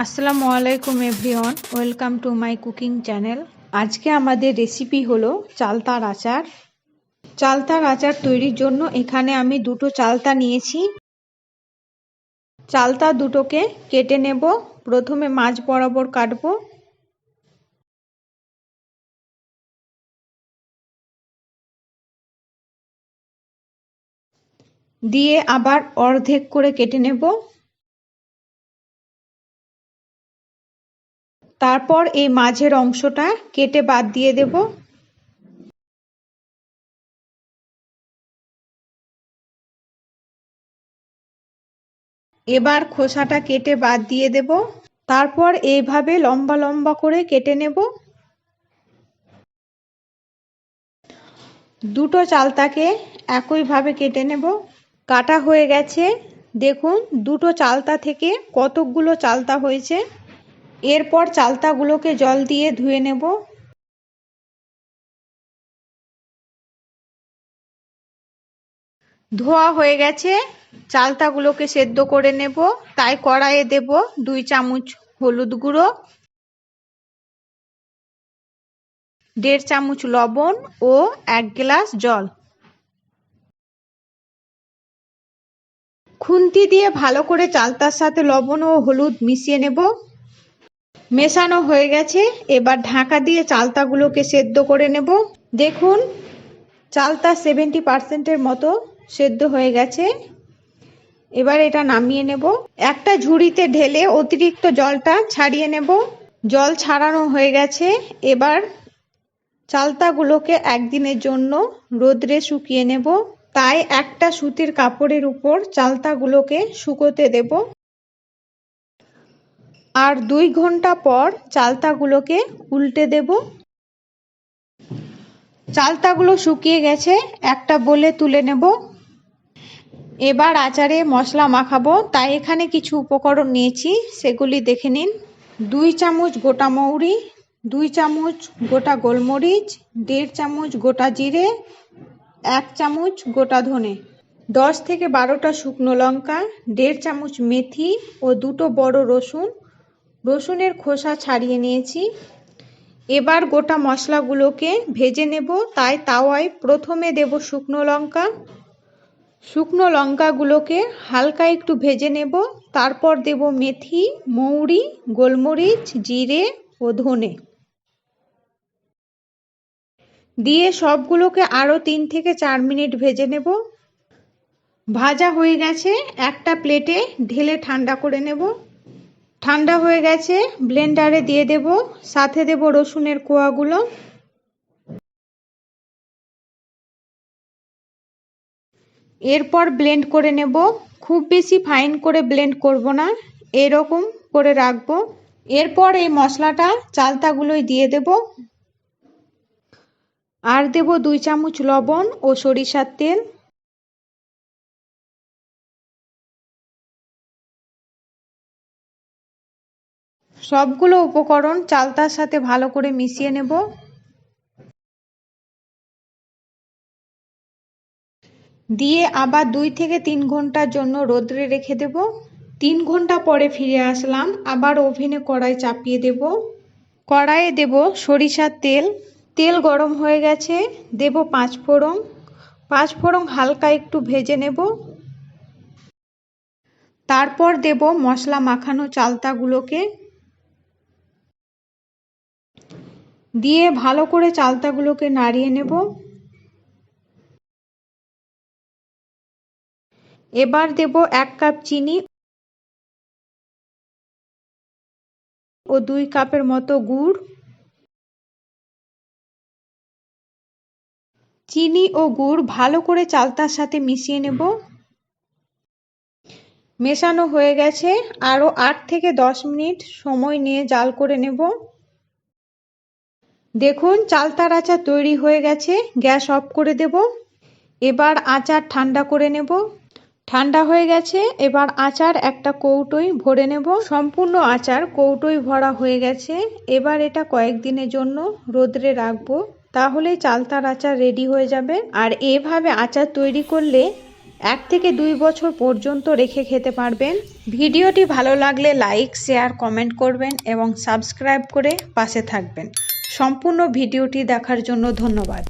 আসসালামু আলাইকুম everyone, welcome to my cooking channel. আজকে আমাদের রেসিপি হলো চালতার আচার। চালতার আচার তৈরির জন্য এখানে আমি দুটো চালতা নিয়েছি। চালতা দুটোকে কেটে নেব। প্রথমে মাঝ বরাবর কাটবো। দিয়ে আবার অর্ধেক করে কেটে নেব। তারপর এই মাঝের অংশটা কেটে বাদ দিয়ে দেব। এবার খোসাটা কেটে বাদ দিয়ে দেব। তারপর এইভাবে লম্বা লম্বা করে কেটে নেব। দুটো চালতাকে একইভাবে কেটে নেব। কাটা হয়ে গেছে। দেখুন দুটো চালতা থেকে কতকগুলো চালতা হয়েছে। এরপর চালতাগুলোকে জল দিয়ে ধুয়ে নেব। ধোয়া হয়ে গেছে। চালতাগুলোকে সেদ্ধ করে নেব। তাই কড়াইয়ে দেব 2 চামচ হলুদ গুঁড়ো, 1.5 চামচ লবণ ও 1 গ্লাস জল। খুন্তি দিয়ে ভালো করে চালতার সাথে লবণ ও হলুদ মিশিয়ে নেব। মেশানো হয়ে গেছে। এবার ঢাকা দিয়ে চালতাগুলোকে সেদ্ধ করে নেব। দেখুন চালতা 70% মতো সেদ্ধ হয়ে গেছে। এবার এটা নামিয়ে নেব। একটা ঝুড়িতে ঢেলে অতিরিক্ত জলটা ছাড়িয়ে নেব। জল ছাড়ানো হয়ে গেছে। এবার চালতাগুলোকে একদিনের জন্য রোদ্রে শুকিয়ে নেব। তাই একটা সুতির কাপড়ের উপর চালতাগুলোকে শুকোতে দেব। আর 2 ঘন্টা পর চালতাগুলোকে উল্টে দেব। চালতাগুলো শুকিয়ে গেছে। একটা বলে তুলে নেব। এবার আচারে মশলা মাখাবো, তাই এখানে কিছু উপকরণ নিয়েছি, সেগুলি দেখে নিন। 2 চামচ গোটা মৌরি, 2 চামচ গোটা গোলমরিচ, 1.5 চামচ গোটা জিরে, 1 চামচ গোটা ধনে, 10 থেকে 12টা শুকনো লঙ্কা, 1.5 চামচ মেথি ও দুটো বড় রসুন। রসুনের খোসা ছাড়িয়ে নিয়েছি। এবার গোটা মশলাগুলোকে ভেজে নেব। তাই তাওয়ায় প্রথমে দেব শুকনো লঙ্কা। শুকনো লঙ্কাগুলোকে হালকা একটু ভেজে নেব। তারপর দেব মেথি, মৌরি, গোলমরিচ, জিরে ও ধনে। দিয়ে সবগুলোকে আরও 3 থেকে 4 মিনিট ভেজে নেব। ভাজা হয়ে গেছে। একটা প্লেটে ঢেলে ঠান্ডা করে নেব। ঠান্ডা হয়ে গেছে। ব্লেন্ডারে দিয়ে দেব। সাথে দেব রসুনের কোয়াগুলো। এরপর ব্লেন্ড করে নেব। খুব বেশি ফাইন করে ব্লেন্ড করব না, এরকম করে রাখবো। এরপর এই মশলাটা চালতাগুলোই দিয়ে দেব। আর দেব 2 চামচ লবণ ও সরিষার তেল। সবগুলো উপকরণ চালতার সাথে ভালো করে মিশিয়ে নেব। দিয়ে আবার 2 থেকে 3 ঘন্টার জন্য রোদ্রে রেখে দেব। 3 ঘন্টা পরে ফিরে আসলাম। আবার ওভেনে কড়াই চাপিয়ে দেব। কড়াইয়ে দেব সরিষার তেল। তেল গরম হয়ে গেছে। দেব 5 ফোড়ন। 5 ফোড়ন হালকা একটু ভেজে নেব। তারপর দেব মশলা মাখানো চালতাগুলোকে। দিয়ে ভালো করে চালতাগুলোকে নাড়িয়ে নেব। এবার দেব 1 কাপ চিনি ও 2 কাপের মতো গুড়। চিনি ও গুড় ভালো করে চালতার সাথে মিশিয়ে নেব। মেশানো হয়ে গেছে। আরও 8 থেকে 10 মিনিট সময় নিয়ে জাল করে নেব। দেখুন চালতার আচার তৈরি হয়ে গেছে। গ্যাস অফ করে দেব। এবার আচার ঠান্ডা করে নেব। ঠান্ডা হয়ে গেছে। এবার আচার একটা কৌটোয় ভরে নেব। সম্পূর্ণ আচার কৌটোয় ভরা হয়ে গেছে। এবার এটা কয়েকদিনের জন্য রোদ্রে রাখবো, তাহলে চালতার আচার রেডি হয়ে যাবে। আর এভাবে আচার তৈরি করলে 1 থেকে 2 বছর পর্যন্ত রেখে খেতে পারবেন। ভিডিওটি ভালো লাগলে লাইক, শেয়ার, কমেন্ট করবেন এবং সাবস্ক্রাইব করে পাশে থাকবেন। সম্পূর্ণ ভিডিওটি দেখার জন্য ধন্যবাদ।